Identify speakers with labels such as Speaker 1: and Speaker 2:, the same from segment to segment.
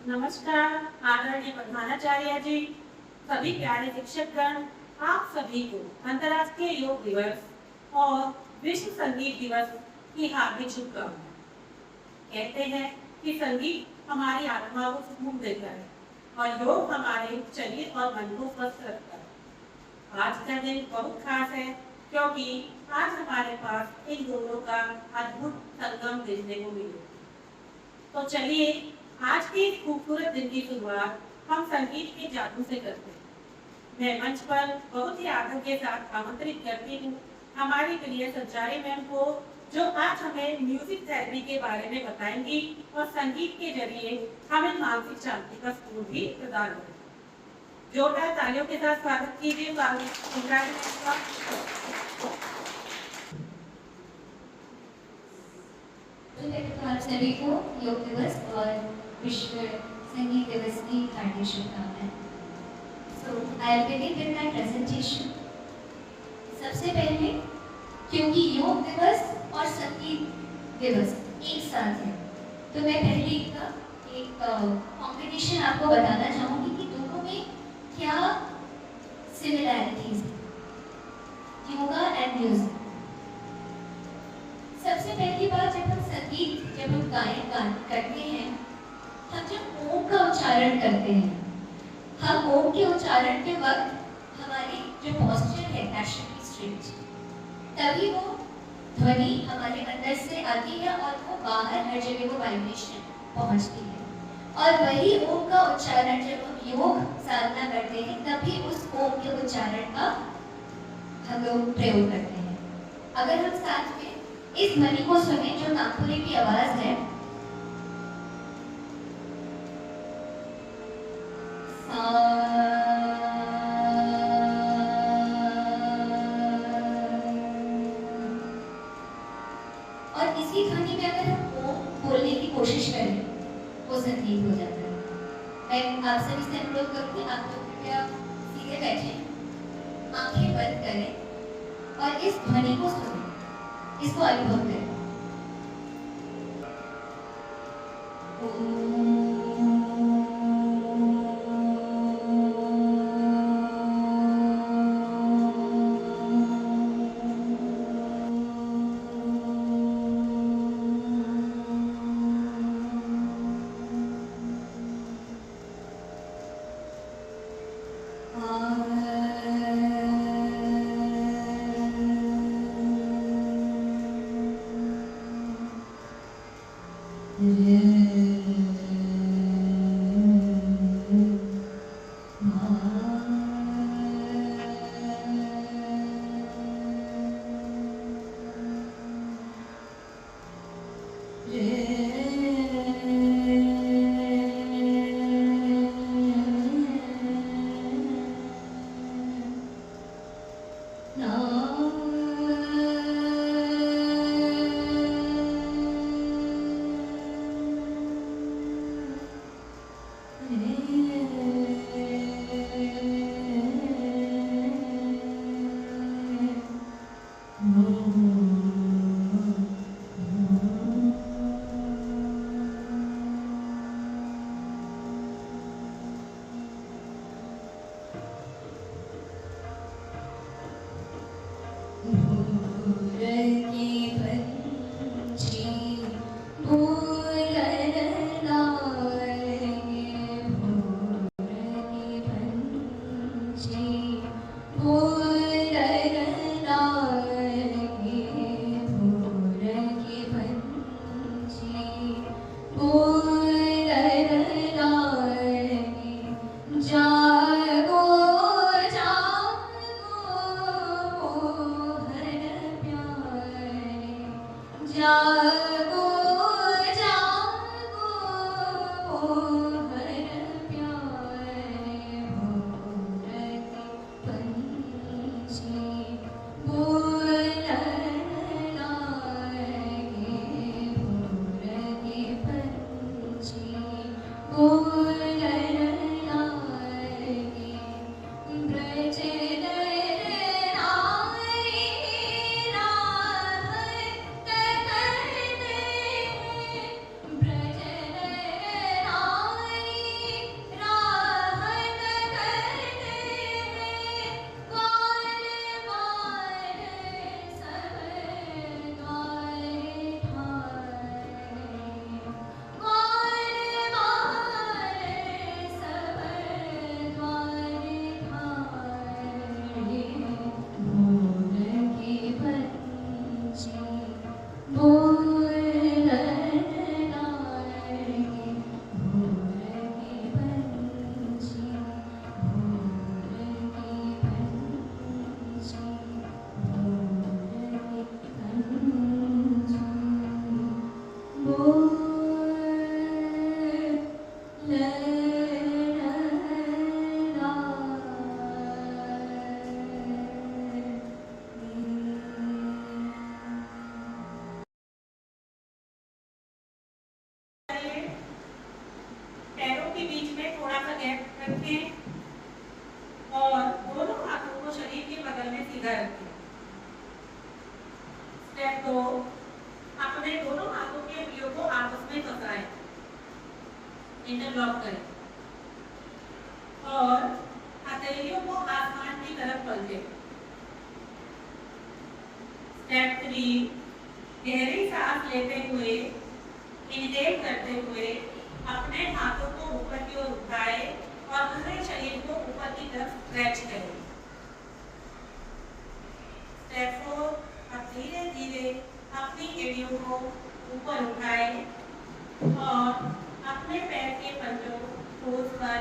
Speaker 1: नमस्कार आदरणीय प्रधानाचार्य जी, सभी प्यारे शिक्षकगण, आप सभी को अंतर्राष्ट्रीय योग दिवस और विश्व संगीत दिवस की हार्दिक शुभकामनाएं। कहते हैं कि संगीत हमारी आत्मा को सुकून देता है और योग हमारे शरीर और मन को स्वस्थ रखता है। आज का दिन बहुत खास है क्योंकि आज हमारे पास इन दोनों का अद्भुत संगम देखने को मिले। तो चलिए आज के इस खूबसूरत दिन की शुरुआत हम संगीत के जादू से करते हैं। मैं मंच पर बहुत ही आदर के साथ आमंत्रित करती हूँ हमारी प्रिय संचारी मैम को, जो आज हमें म्यूजिक थेरेपी के बारे में बताएंगी और संगीत के जरिए हमें मानसिक शांति का सुकून भी प्रदान करेंगी। जोरदार तालियों के साथ स्वागत कीजिए
Speaker 2: आप सभी को योग दिवस और विश्व संगीत दिवस की हार्दिक शुभकामनाएं। So I will begin with my presentation. सबसे पहले क्योंकि योग दिवस और संगीत दिवस एक साथ है, तो मैं पहले का एक कॉम्बिनेशन आपको बताना चाहूँगी कि दोनों में क्या सिमिलैरिटीज है, योगा एंड म्यूजिक। सबसे पहली बात, जब हम गायन करते हैं, हम जब ओम का उच्चारण करते हैं, हम ओम के उच्चारण के वक्त हमारी जो पोस्चर है नेचुरली स्ट्रेट, तभी वो ध्वनि हमारे अंदर से आती है और वो बाहर हर जगह वो वाइब्रेशन पहुंचती है। और वही ओम का उच्चारण जब हम योग साधना करते हैं, तभी उस ओम के उच्चारण का हम लोग प्रयोग करते हैं। अगर हम साथ में इस ध्वनि को सुने जो नागपुरी की आवाज है, और इसी ध्वनि में अगर हम ओम बोलने की कोशिश करें, वो संगीत हो जाता है। मैं आप सभी से अनुरोध करूंगी, आप लोग कृपया सीधे बैठें, आंखें बंद करें और इस ध्वनि को सुनें, इसको अनुभव करें।
Speaker 1: सीधा रखें। स्टेप 2, अपने दोनों हाथों के उंगलियों को आपस में फंसाएं, इंटरलॉक करें और हथेलियों को आसमान की तरफ पलटें। स्टेप 3, गहरी सांस लेते हुए, इनहेल करते हुए अपने हाथों को ऊपर की ओर उठाएं और पूरे शरीर को ऊपर की तरफ स्ट्रेच करें। स्टेप 4, अब धीरे धीरे अपनी एड़ियों को ऊपर उठाएं और अपने पैर के पंजों टोज पर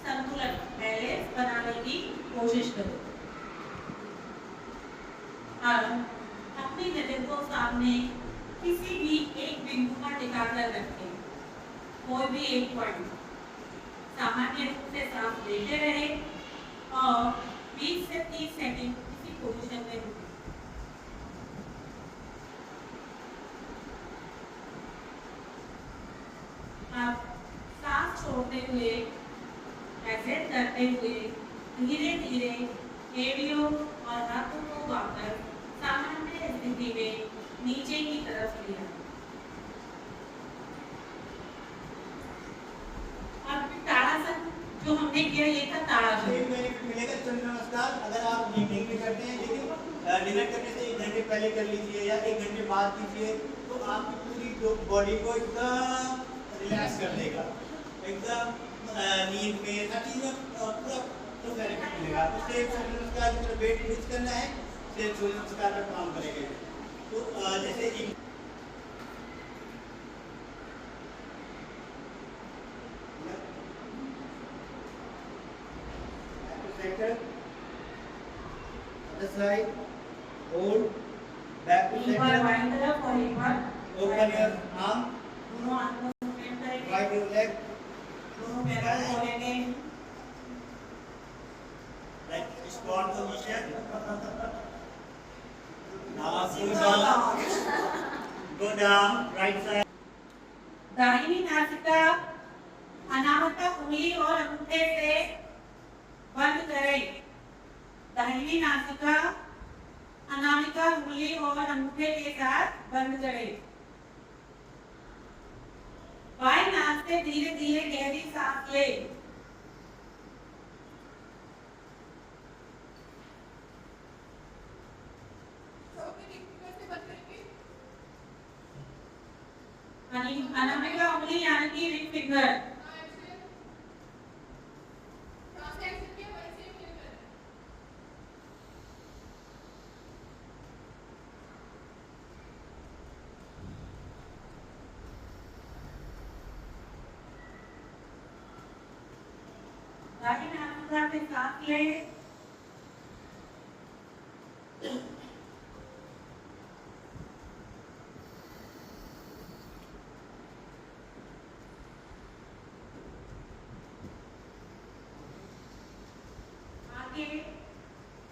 Speaker 1: संतुलन बैलेंस बनाने की कोशिश करें। अब अपनी नजर को सामने किसी भी एक बिंदु पर टिकाकर रखें, कोई भी एक पॉइंट। सामान्य रूप से सांस लेते रहे और 20 से 30 सेकंड इसी पोजीशन में रुकें। अब सांस छोड़ते हुए, एक्सेल करते हुए धीरे धीरे एड़ियों और हाथों को वापस सामान्य स्थिति में नीचे की तरफ लिया। अब ताड़ासन जो हमने किया ये था ताड़ासन।
Speaker 3: 1 मिनट मिलेगा सूर्य नमस्कार। अगर आप मीटिंग भी करते हैं लेकिन डिनर करने से 1 घंटे पहले कर लीजिए या 1 घंटे बाद कीजिए, तो आपकी पूरी बॉडी को एकदम रिलैक्स कर देगा, एकदम नींद में हर चीज़ में पूरा तो बेनिफिट मिलेगा। तो सेम सूर्य नमस्कार की तरफ वेट यूज करना है, सेम सूर्य नमस्कार पर काम करेंगे। तो जैसे other side, hold, back to
Speaker 1: एक बार
Speaker 3: center,
Speaker 1: बाईं तरफ और एक बार
Speaker 3: open your arm,
Speaker 1: दोनों हाथों को स्ट्रेट करेंगे,
Speaker 3: wide your leg,
Speaker 1: दोनों पैरों को खोलेंगे,
Speaker 3: like squat position. Now go down, right side.
Speaker 1: दाहिनी नासिका अनामिका उंगली और अंगूठे से बंद करें। दाहिनी नासिका अनामिका उंगली और अंगूठे के साथ बंद करें। बाएं नाक से धीरे धीरे गहरी सांस लें। अनामिका उंगली यानी कि रिंग फिंगर। दाहिनी नासिका से सांस लें।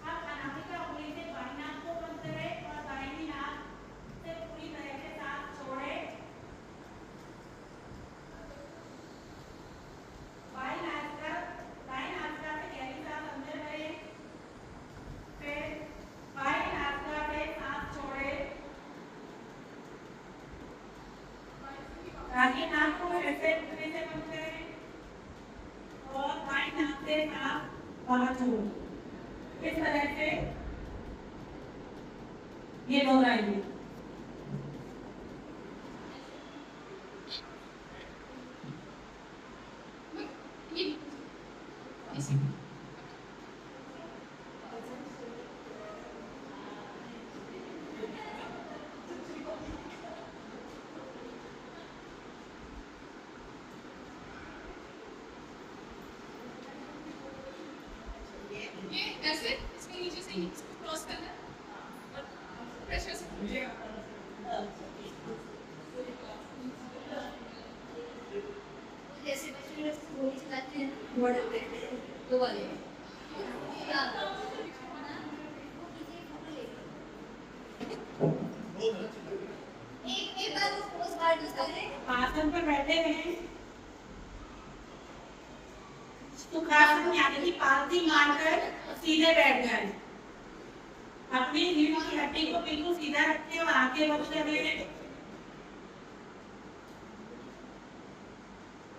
Speaker 1: अब अनामिका उंगली से बाईं नाक को बंद करें और दाहिनी नाक से पूरी तरह से सांस छोड़ें। दाईं नासिका से गहरी सांस अंदर करें, फिर बाईं नासिका से सांस छोड़ें। दाहिनी नाक को ऐसे पूरी से बंद करें और बाईं नाक से सांस बाहर छोड़ें। इस तरह से ये दोहराइए।
Speaker 4: ये ऐसे इसके नीचे से इसको क्रॉस करना और प्रेशर से
Speaker 2: जैसे बच्चे लोग गोली चलाते हैं मॉडल पे तो वाले एक बार उस बार जो करें
Speaker 1: आसन पर बैठे हैं, सुखासन यानी कि पालथी मारकर सीधे बैठ गए। अपनी रीढ़ की हड्डी को बिल्कुल सीधा रखें और आगे बढ़ते हुए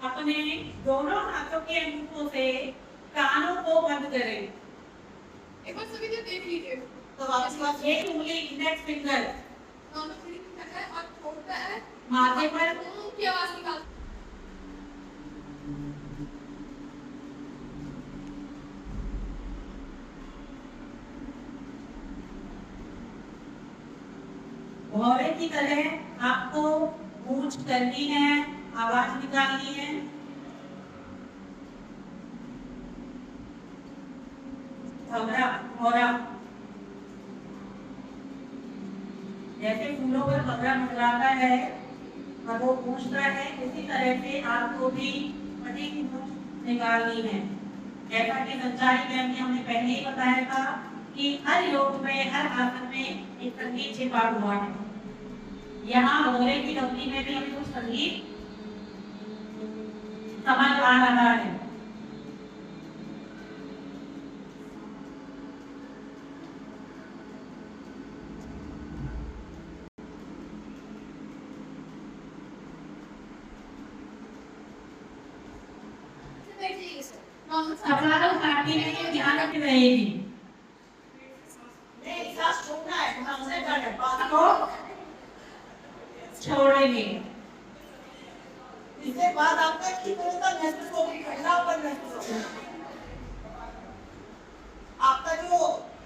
Speaker 1: अपने दोनों हाथों के अंगूठों से कानों को बंद करें।
Speaker 4: एक बार सभी देख लीजिए।
Speaker 1: तो वापस एक उंगली इंडेक्स फिंगर
Speaker 4: दोनों ब्रीथिंग करना है और छोड़ता है
Speaker 1: माथे पर
Speaker 4: की आवाज निकाल।
Speaker 1: भौरे की तरह आपको गूंज करनी है, आवाज निकालनी है। भौरा भौरा जैसे फूलों पर भौरा मंडराता है और वो गूंजता है, इसी तरह से आपको भी पटी की गूंज निकालनी है। जैसा कि संचारी मैम ने हमें पहले ही बताया था कि हर योग में, हर आसन में एक संगीत छिपा हुआ है। यहाँ भौरे की ध्वनि में भी हमको संगीत समझ आ रहा है।
Speaker 4: बैठिए सर। नॉर्मल
Speaker 1: कपाल काटने में ये ध्यान रखनी रहेगी।
Speaker 5: नहीं, सांस छोड़ना है, हमसे डर है, बात
Speaker 1: को छोड़ेंगे।
Speaker 5: इसके बाद आपका कितना महसूस होगी, ठंडापन महसूस होगी। आपका जो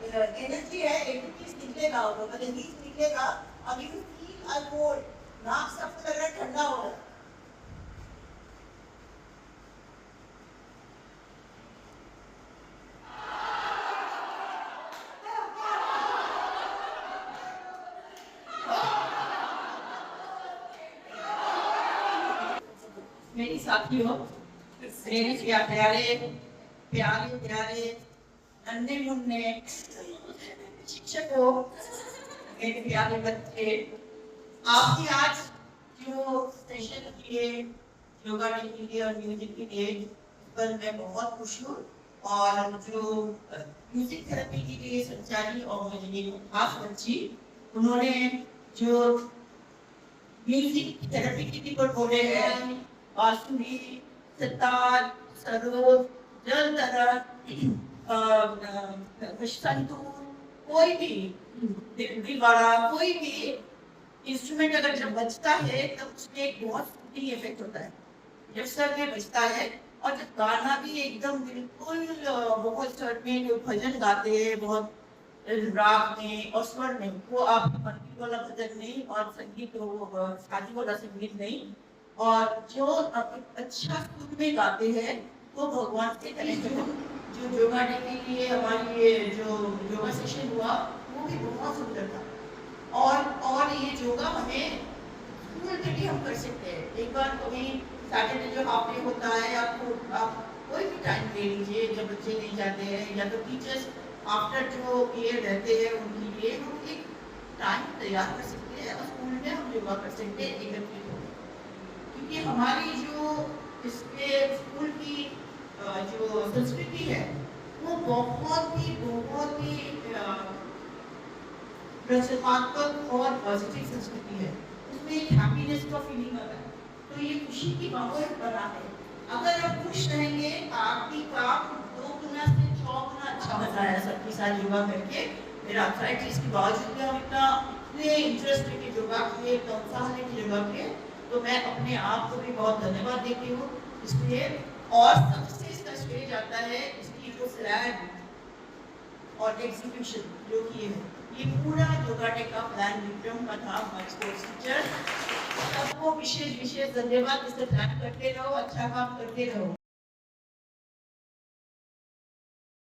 Speaker 5: एनर्जी है, एक्टिविटीज निकलेगा, वो एनर्जी निकलेगा। अभी भी फील अ कोल्ड, नाक से आपको लग रहा है ठंडा हो रहा है।
Speaker 6: मेरी साथियों, मेरे प्यारे प्यारे प्यारे नन्हे मुन्ने शिक्षकों, मेरे प्यारे बच्चे, आपकी आज जो सेशन किए योगा डे के लिए और म्यूजिक के लिए, पर मैं बहुत खुश हूँ। और जो म्यूजिक थेरेपी के लिए संचारी और मेरी खास बच्ची, उन्होंने जो म्यूजिक थेरेपी के लिए बोले हैं, बांसुरी, सितार, सरोद, जल तरंग, संतूर, कोई भी दिलवाड़ा, कोई भी इंस्ट्रूमेंट अगर जब बजता है तो उसमें एक बहुत सूदिंग इफेक्ट होता है जब सर में बजता है। और जब गाना भी एकदम बिल्कुल बहुत स्वर में, जो भजन गाते हैं बहुत राग में और स्वर में, वो आप मंदिर वाला भजन नहीं और संगीत शादी वाला संगीत नहीं, और जो अच्छा सुर में गाते हैं वो भगवान से कनेक्ट हो। जो योगा डे के लिए हमारी ये जो योगा सेशन हुआ वो भी बहुत सुंदर था। और ये योगा हमें स्कूल में भी हम कर सकते हैं। एक बार कभी सैटरडे जो हाफ डे होता है, आप कोई भी टाइम ले लीजिए जब बच्चे नहीं जाते हैं, या तो टीचर्स आफ्टर जो ये रहते हैं उनके लिए हम एक टाइम तैयार कर सकते हैं और स्कूल में हम योगा कर सकते हैं एकत्रित होकर। क्योंकि हमारी जो इसके स्कूल की जो संस्कृति है वो बहुत ही रचनात्मक और पॉजिटिव संस्कृति है। उसमें एक हैप्पीनेस का फीलिंग आता है, तो ये खुशी की माहौल बना है। अगर आप खुश रहेंगे, आपकी काम 2 गुना से 6 गुना अच्छा होता है सबके साथ योगा करके। मेरा आर्थराइटिस के बावजूद भी हम इतने इंटरेस्ट लेके योगा किए, इतना उत्साह लेके योगा किए, तो मैं अपने आप को भी बहुत धन्यवाद देती हूँ इसलिए। और सबसे इसका श्रेय जाता है इसकी जो प्लान और एग्जीक्यूशन जो किए हैं, ये पूरा योगा डे का प्लान विक्रम का था, हमारे स्पोर्ट्स टीचर। सबको विशेष धन्यवाद। इसे प्लान करते रहो, अच्छा काम करते रहो।